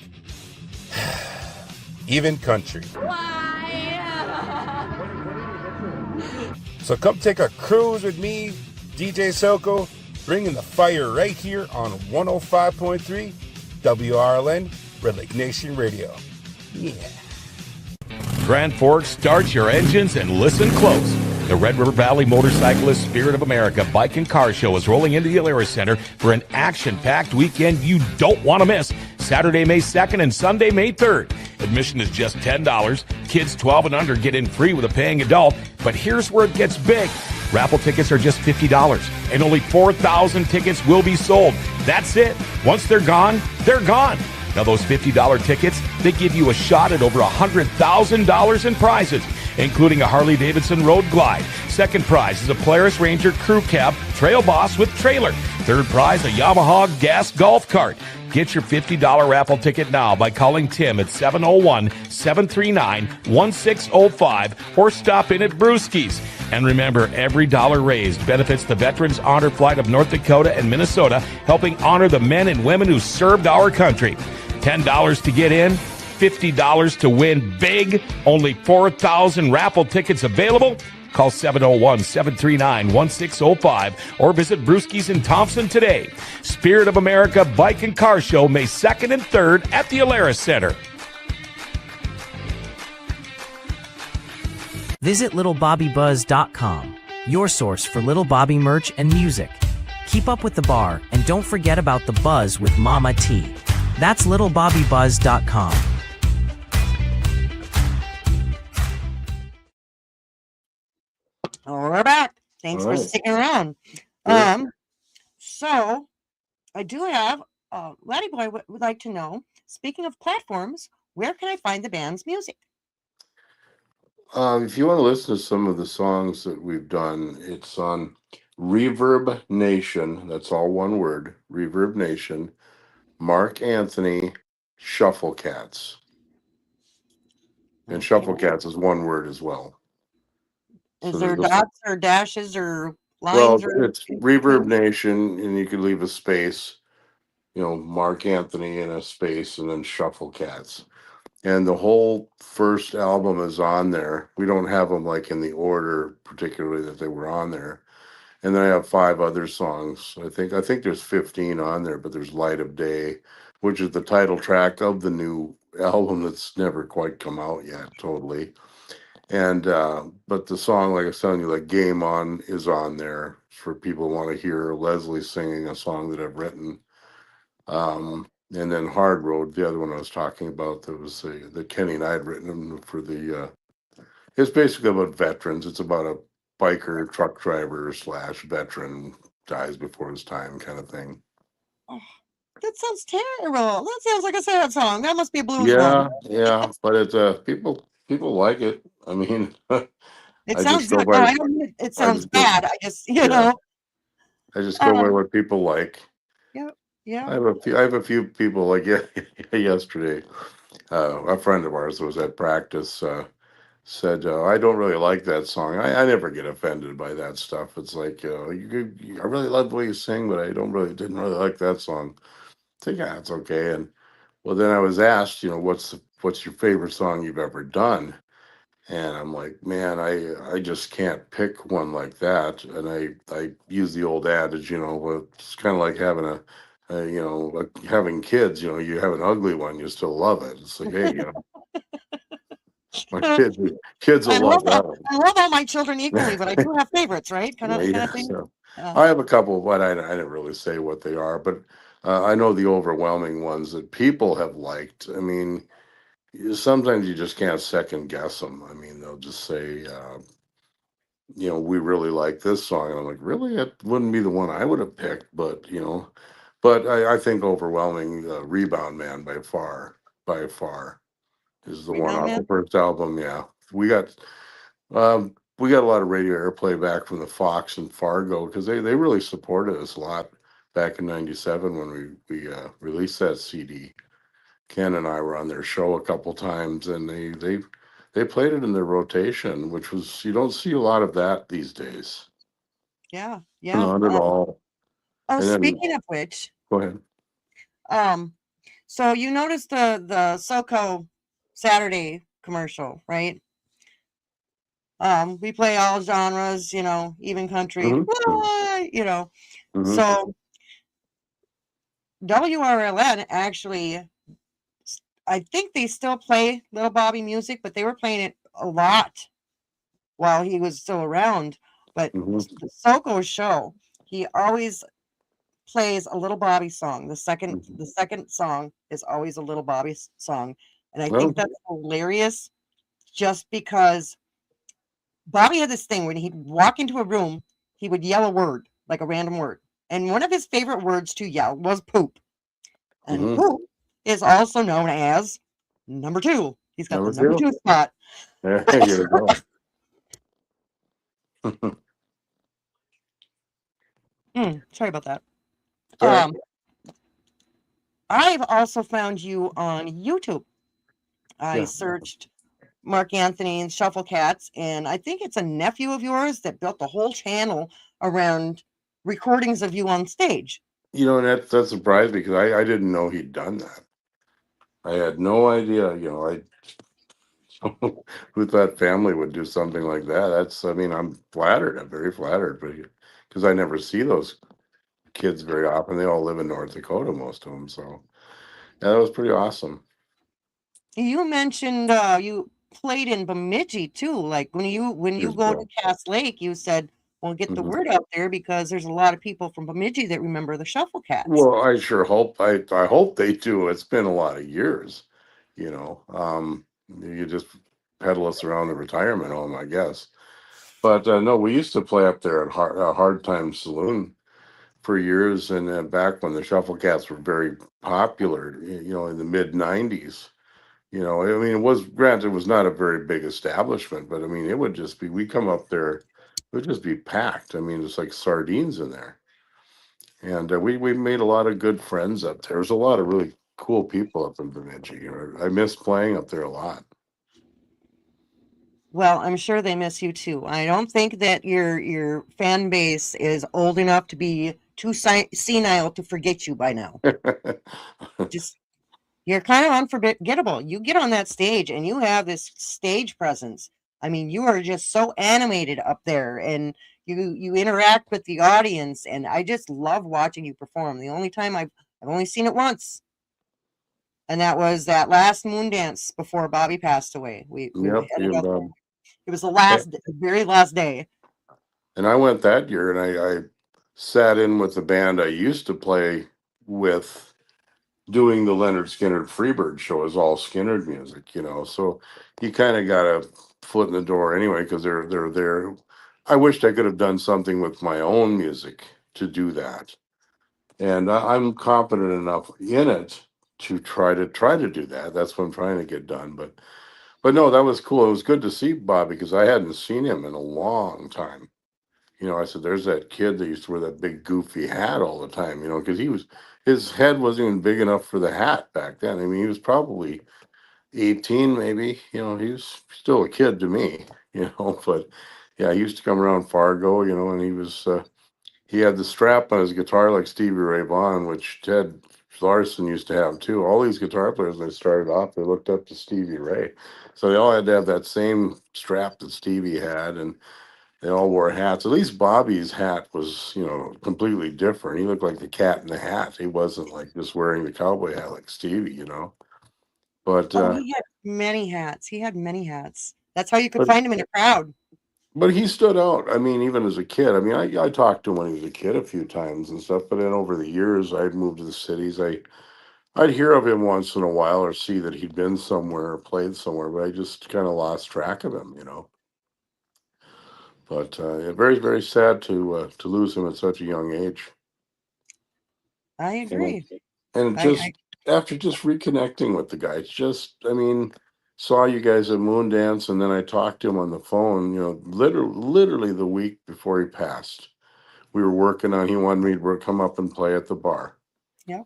Even country. So come take a cruise with me, DJ Soko, bringing the fire right here on 105.3 WRLN, Red Lake Nation Radio. Yeah. Grand Forks, start your engines and listen close. The Red River Valley Motorcyclist Spirit of America Bike and Car Show is rolling into the Alara Center for an action-packed weekend you don't want to miss. Saturday, May 2nd and Sunday, May 3rd. Admission is just $10. Kids 12 and under get in free with a paying adult. But here's where it gets big. Raffle tickets are just $50, and only 4,000 tickets will be sold. That's it. Once they're gone, they're gone. Now, those $50 tickets, they give you a shot at over $100,000 in prizes, including a Harley-Davidson Road Glide. Second prize is a Polaris Ranger Crew Cab Trail Boss with trailer. Third prize, a Yamaha Gas Golf Cart. Get your $50 raffle ticket now by calling Tim at 701-739-1605 or stop in at Brewski's. And remember, every dollar raised benefits the Veterans Honor Flight of North Dakota and Minnesota, helping honor the men and women who served our country. $10 to get in, $50 to win big. Only 4,000 raffle tickets available. Call 701-739-1605 or visit Brewski's in Thompson today. Spirit of America Bike and Car Show, May 2nd and 3rd at the Alara Center. Visit littlebobbybuzz.com, your source for Little Bobby merch and music. Keep up with the bar and don't forget about the buzz with Mama T. That's littlebobbybuzz.com. We're back. Thanks All for right. sticking around. Sure. So I do have Laddie Boy would like to know, speaking of platforms, where can I find the band's music? If you want to listen to some of the songs that we've done, it's on Reverb Nation. That's all one word, Reverb Nation. Mark Anthony, Shuffle Cats. And Okay. Shuffle Cats is one word as well. Is So there there's dots or dashes or Well, lines? or it's Reverb Nation, and you could leave a space, Mark Anthony in a space, and then Shuffle Cats. And the whole first album is on there. We don't have them like in the order particularly that they were on there. And then I have 5 other songs. I think there's 15 on there, but there's Light of Day, which is the title track of the new album that's never quite come out yet, totally. And but the song, like I was telling you, like Game On is on there for people who want to hear Leslie singing a song that I've written. And then Hard Road, the other one I was talking about, that was the Kenny and I had written for the. It's basically about veterans. It's about a biker truck driver / veteran dies before his time kind of thing. That sounds terrible. That sounds like a sad song. That must be a blues Yeah, one. yeah, but it's people like it. I mean, It I sounds just go good. by- No, I don't mean it sounds just go- bad. I just, Yeah. I just go by Um, what people like. yeah. I have a few people like yesterday. A friend of ours that was at practice said, "I don't really like that song." I never get offended by that stuff. It's like I really love the way you sing, but I didn't really like that song. I think it's okay. And well, then I was asked, what's your favorite song you've ever done? And I'm like, man, I just can't pick one like that. And I use the old adage, it's kind of like having having kids. You have an ugly one, you still love it. It's like, hey, my kids I will love love that one. I love all my children equally, but I do have favorites, right? Kind of thing. So Yeah. I have a couple, but I didn't really say what they are. But I know the overwhelming ones that people have liked. I mean, sometimes you just can't second guess them. I mean, they'll just say, we really like this song. And I'm like, really? It wouldn't be the one I would have picked, but I think overwhelming Rebound Man by far is the one Rebound off Man? the first album. Yeah, we got a lot of radio airplay back from the Fox and Fargo because they really supported us a lot back in '97 when we released that CD. Ken and I were on their show a couple times, and they played it in their rotation, which was, you don't see a lot of that these days. Yeah. Not at all. Oh, And then- speaking of which, Go ahead. so you noticed the SoCo Saturday commercial, right? We play all genres, even country, Mhm. Mhm. So WRLN actually, I think they still play Little Bobby music, but they were playing it a lot while he was still around. But Mhm. the Soko show, he always plays a Little Bobby song. The second song is always a Little Bobby song, and I Well, think that's hilarious. Just because Bobby had this thing when he'd walk into a room, he would yell a word, like a random word, and one of his favorite words to yell was poop. And mhm. poop is also known as number 2. He's got the Number number 2 two. spot. There you go. Sorry about that. Sorry. I've also found you on YouTube. I Yeah. searched Mark Anthony and Shuffle Cats, and I think it's a nephew of yours that built the whole channel around recordings of you on stage. You know, that surprised me because I didn't know he'd done that. I had no idea. You know, who thought family would do something like that? I mean, I'm flattered. I'm very flattered, but because I never see those kids very often. They all live in North Dakota, most of them. So yeah, that was pretty awesome. You mentioned you played in Bemidji too. Like when you Years go ago. to Cass Lake, you said, "Well, get the Mhm. word out there because there's a lot of people from Bemidji that remember the Shuffle Cats." Well, I sure hope. I hope they do. It's been a lot of years. You know, you just pedal us around the retirement home, I guess. But no, we used to play up there at Hard Time Saloon for years, and back when the Shuffle Cats were very popular, you know, in the mid '90s. You know, I mean, it was granted, it was not a very big establishment, but I mean, it would just be we come up there, it would just be packed. I mean, it's like sardines in there, and we made a lot of good friends up there. There's a lot of really cool people up in Bemidji. You know, I miss playing up there a lot. Well, I'm sure they miss you too. I don't think that your fan base is old enough to be too senile to forget you by now. Just you're kind of unforgettable. You get on that stage and you have this stage presence. I mean, you are just so animated up there, and you interact with the audience, and I just love watching you perform. The only time I've only seen it once, and that was that last moon dance before Bobby passed away. We Yep, ended up. It was eh, the very last day. and I went that year, and I sat in with the band I used to play with, doing the Leonard Skinner Freebird show is all Skinner music, you know. So you kind of got a foot in the door anyway because they're there. I wished I could have done something with my own music to do that, and I'm confident enough in it to try to do that. That's what I'm trying to get done. But no, that was cool. It was good to see Bobby because I hadn't seen him in a long time. You know, I said, there's that kid that used to wear that big goofy hat all the time, you know, because his head wasn't even big enough for the hat back then. I mean, he was probably 18, maybe, you know, he was still a kid to me, you know, but yeah, he used to come around Fargo, you know, and he had the strap on his guitar like Stevie Ray Vaughan, which Ted Larson used to have too. All these guitar players, when they started off, they looked up to Stevie Ray. So they all had to have that same strap that Stevie had. And they all wore hats. At least Bobby's hat was, you know, completely different. He looked like the cat in the hat. He wasn't like just wearing the cowboy hat like Stevie, you know. But Oh, he had many hats. He had many hats. That's how you could but find him in a crowd. but he stood out. I mean, even as a kid. I mean, I talked to him when he was a kid a few times and stuff. But then over the years, I'd moved to the cities. I'd hear of him once in a while or see that he'd been somewhere or played somewhere, but I just kind of lost track of him, you know. But very very sad to lose him at such a young age. I And agree. and just I after just reconnecting with the guy, it's just, I mean, saw you guys at Moon Dance, and then I talked to him on the phone, you know, literally the week before he passed. We were working on, he wanted me to come up and play at the bar. yeah.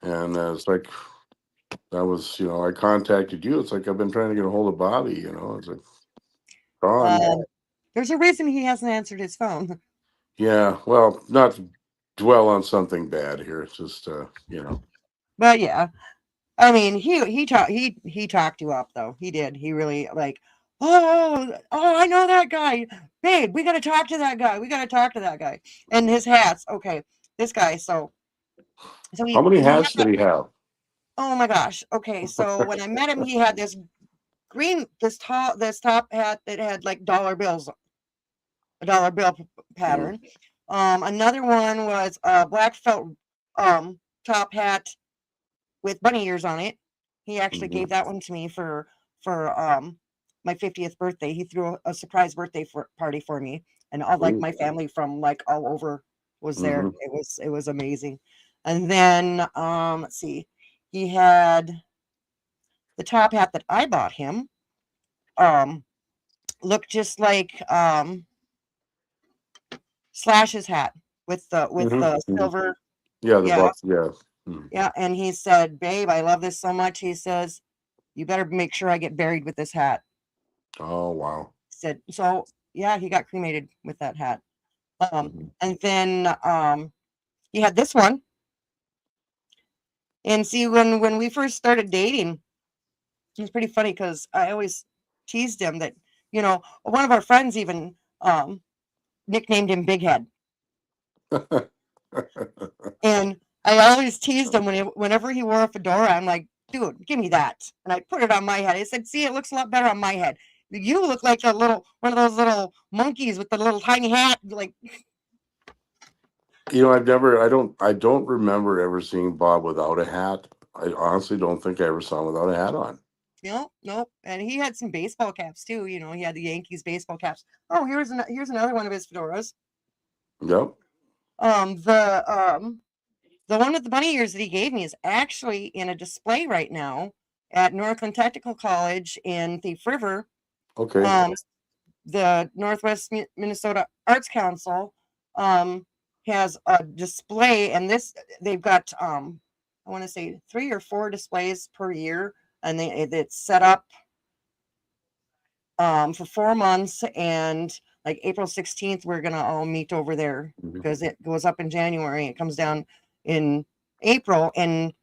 And it's like, that was, you know, I contacted you. It's like, I've been trying to get a hold of Bobby, you know, it's like, gone. There's a reason he hasn't answered his phone. Yeah, well, not to dwell on something bad here. It's just, you know. But yeah, I mean, he talked you up though. He did. He really like, I know that guy, babe. We got to talk to that guy. We got to talk to that guy. And his hats. Okay, this guy. So How many he had hats did he have? oh my gosh. Okay, so when I met him, he had this green, this top hat that had like dollar bills, a dollar bill pattern. Another one was a black felt top hat with bunny ears on it. He actually gave that one to me for my 50th birthday. He threw a surprise birthday party for me, and all like my family from like all over was there. It was amazing. And then let's see, he had the top hat that I bought him. Looked just like Slash's hat with the silver. Yeah, the Yeah. buff. Yeah. Yeah, and he said, "Babe, I love this so much." He says, "You better make sure I get buried with this hat." Oh wow. He said, so yeah, he got cremated with that hat. And then he had this one. And see, when we first started dating, it was pretty funny because I always teased him that, you know, one of our friends even nicknamed him Big Head. And I always teased him whenever he wore a fedora. I'm like, dude, give me that. And I put it on my head. I said, see, it looks a lot better on my head. You look like one of those little monkeys with the little tiny hat. Like, you know, I don't remember ever seeing Bob without a hat. I honestly don't think I ever saw him without a hat on. Nope. And he had some baseball caps too. You know, he had the Yankees baseball caps. Oh, here's another one of his fedoras. Yep. The one with the bunny ears that he gave me is actually in a display right now at Northland Technical College in Thief River. Okay. The Northwest Minnesota Arts Council has a display, and they've got I want to say 3 or 4 displays per year, and it's set up for 4 months, and like April 16th we're gonna all meet over there because it goes up in January, it comes down in April. And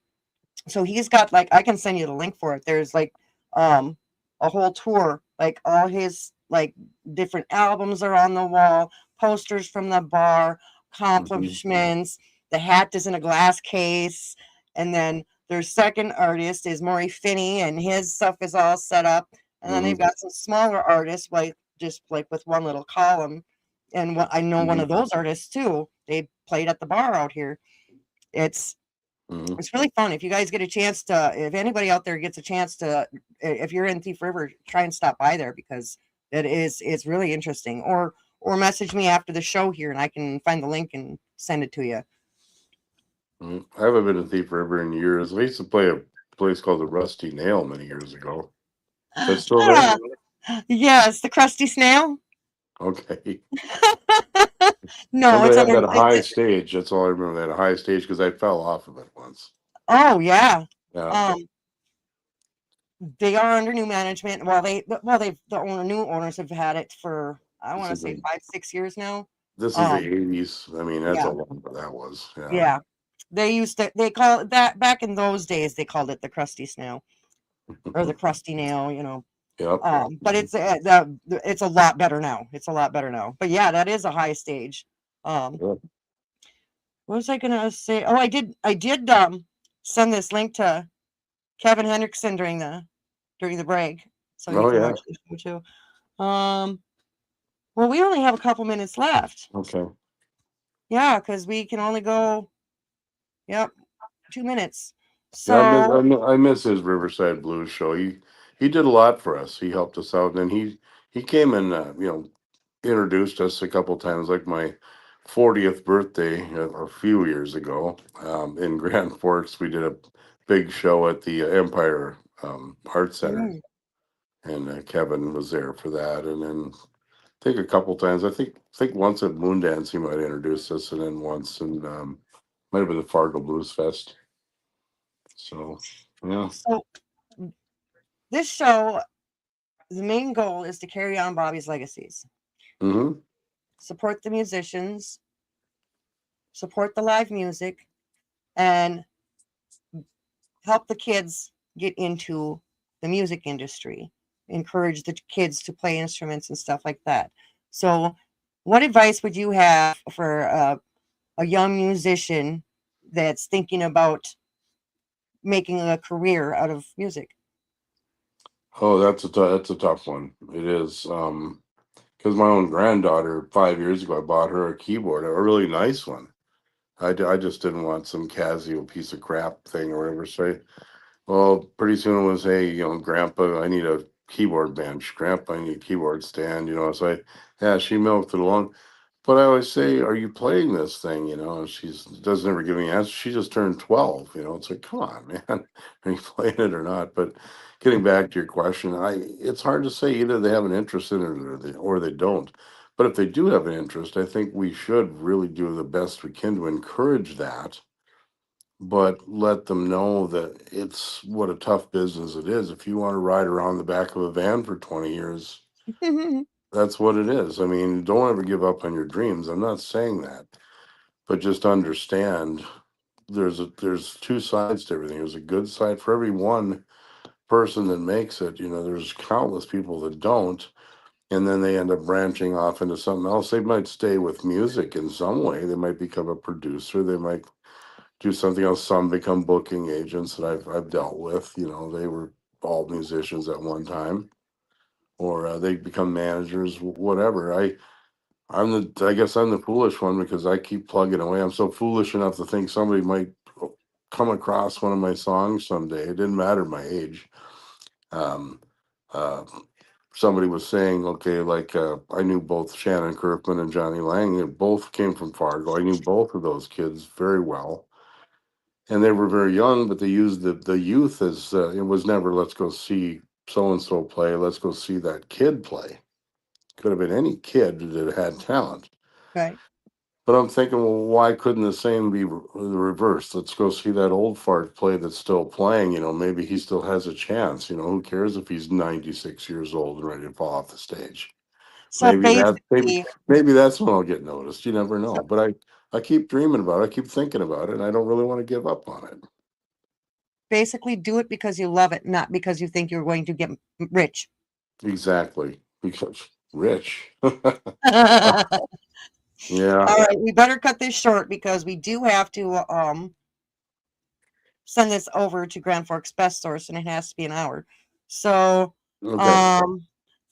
so he's got, like, I can send you the link for it. There's like a whole tour, like all his like different albums are on the wall, posters from the bar, accomplishments. The hat is in a glass case. And then their second artist is Maury Finney, and his stuff is all set up. And then they've got some smaller artists, like just like with one little column. And I know one of those artists too. They played at the bar out here. It's really fun. If you guys get a chance to, if anybody out there gets a chance to, if you're in Thief River, try and stop by there, because it's really interesting. Or message me after the show here, and I can find the link and send it to you. I haven't been to Thief River in years. I used to play a place called the Rusty Nail many years ago. That's still there? Yes, the Krusty Snail. Okay. No, it's had that high stage. That's all I remember. They had a high stage because I fell off of it once. Oh yeah. Yeah. They are under new management. The new owners have had it for, I want to say 5-6 years now. This is the 80s. I mean, that's how long that was. Yeah. Yeah. They call it that back in those days. They called it the Krusty Snail or the Krusty Nail, you know. Yep. But it's a lot better now. It's a lot better now. But yeah, that is a high stage. What was I gonna say? Oh, I did send this link to Kevin Hendrickson during the break, so you can watch the show too. Well, we only have a couple minutes left. Okay. Yeah, because we can only go 2 minutes. So yeah, I miss his Riverside Blues show. He did a lot for us. He helped us out, and he came and introduced us a couple times. Like my 40th birthday a few years ago in Grand Forks, we did a big show at the Empire Art Center, and Kevin was there for that. And then I think a couple times, I think once at Moondance he might introduce us, and then once in might have been the Fargo Blues Fest. So yeah. So this show, the main goal is to carry on Bobby's legacies. Support the musicians, support the live music, and help the kids get into the music industry. Encourage the kids to play instruments and stuff like that. So what advice would you have for a young musician that's thinking about making a career out of music? Oh, that's a tough one. It is. Because my own granddaughter, 5 years ago, I bought her a keyboard, a really nice one. I just didn't want some Casio piece of crap thing or whatever. So, well, pretty soon it was, hey, Grandpa, I need a keyboard bench. Grandpa, I need a keyboard stand. So yeah, she milked it along. But I always say, are you playing this thing? And she's doesn't ever give me an answer. She just turned 12. It's like, come on, man, are you playing it or not? But getting back to your question, it's hard to say. Either they have an interest in it or they don't. But if they do have an interest, I think we should really do the best we can to encourage that, but let them know that it's what a tough business it is. If you want to ride around the back of a van for 20 years, that's what it is. I mean, don't ever give up on your dreams. I'm not saying that, but just understand there's two sides to everything. There's a good side for every one person that makes it. There's countless people that don't, and then they end up branching off into something else. They might stay with music in some way. They might become a producer. They might do something else. Some become booking agents that I've dealt with. They were all musicians at one time, or they become managers, whatever. I guess I'm the foolish one because I keep plugging away. I'm so foolish enough to think somebody might come across one of my songs someday. It didn't matter my age. Um, uh, Somebody was saying, okay, like I knew both Shannon Kirkman and Johnny Lang. They both came from Fargo. I knew both of those kids very well, and they were very young, but they used the youth as it was never, let's go see so and so play. Let's go see that kid play. Could have been any kid that had talent. Right. But I'm thinking, well, why couldn't the same be the reverse? Let's go see that old fart play that's still playing. Maybe he still has a chance. Who cares if he's 96 years old and ready to fall off the stage? So Maybe that basically, maybe that's when I'll get noticed. You never know. so But I keep dreaming about it. I keep thinking about it, and I don't really want to give up on it. basically do it because you love it, not because you think you're going to get rich. Exactly. Because rich. All Yeah. right, we better cut this short because we do have to send this over to Grand Forks Best Source, and it has to be an hour. So Okay.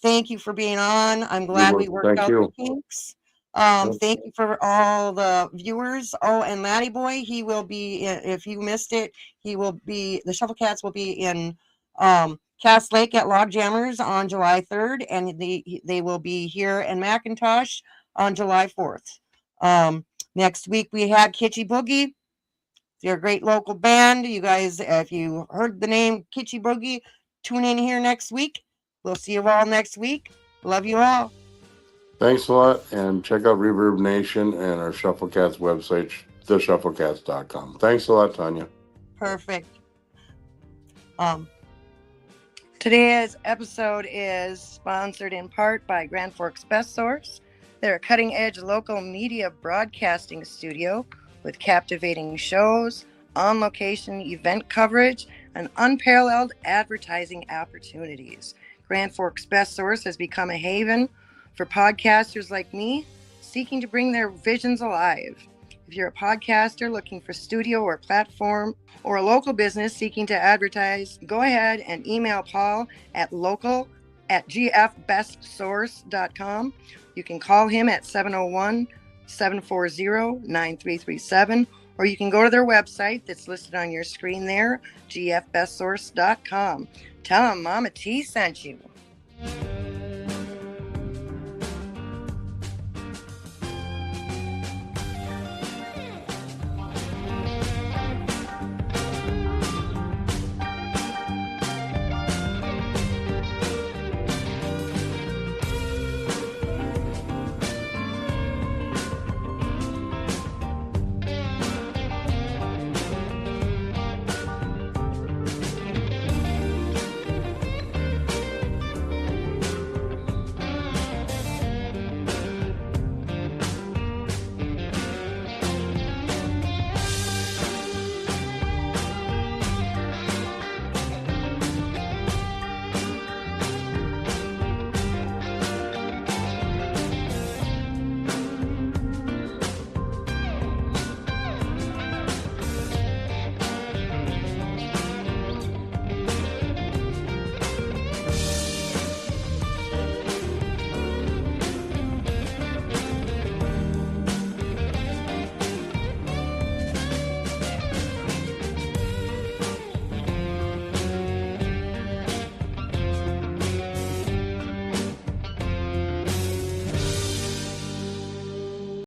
thank you for being on. I'm You're glad we welcome. worked Thank out you. the kinks. Yep. Thank you for all the viewers. Oh, and Matty Boy, he will be, if you missed it, the Shufflecats will be in Cass Lake at Log Jammers on July 3rd, and they will be here in McIntosh on July 4th. Next week we had Kitschy Boogie. They're a great local band. You guys, if you heard the name Kitschy Boogie, tune in here next week. We'll see you all next week. Love you all. Thanks a lot, and check out Reverb Nation and our Shufflecats website, theshufflecats.com. Thanks a lot, Tanya. Perfect. Today's episode is sponsored in part by Grand Forks Best Source. They're a cutting-edge local media broadcasting studio with captivating shows, on-location event coverage, and unparalleled advertising opportunities. Grand Forks Best Source has become a haven for podcasters like me seeking to bring their visions alive. If you're a podcaster looking for studio or platform, or a local business seeking to advertise, go ahead and email Paul at local@gfbestsource.com. You can call him at 701-740-9337, or you can go to their website that's listed on your screen there, gfbestsource.com. Tell them Mama T sent you.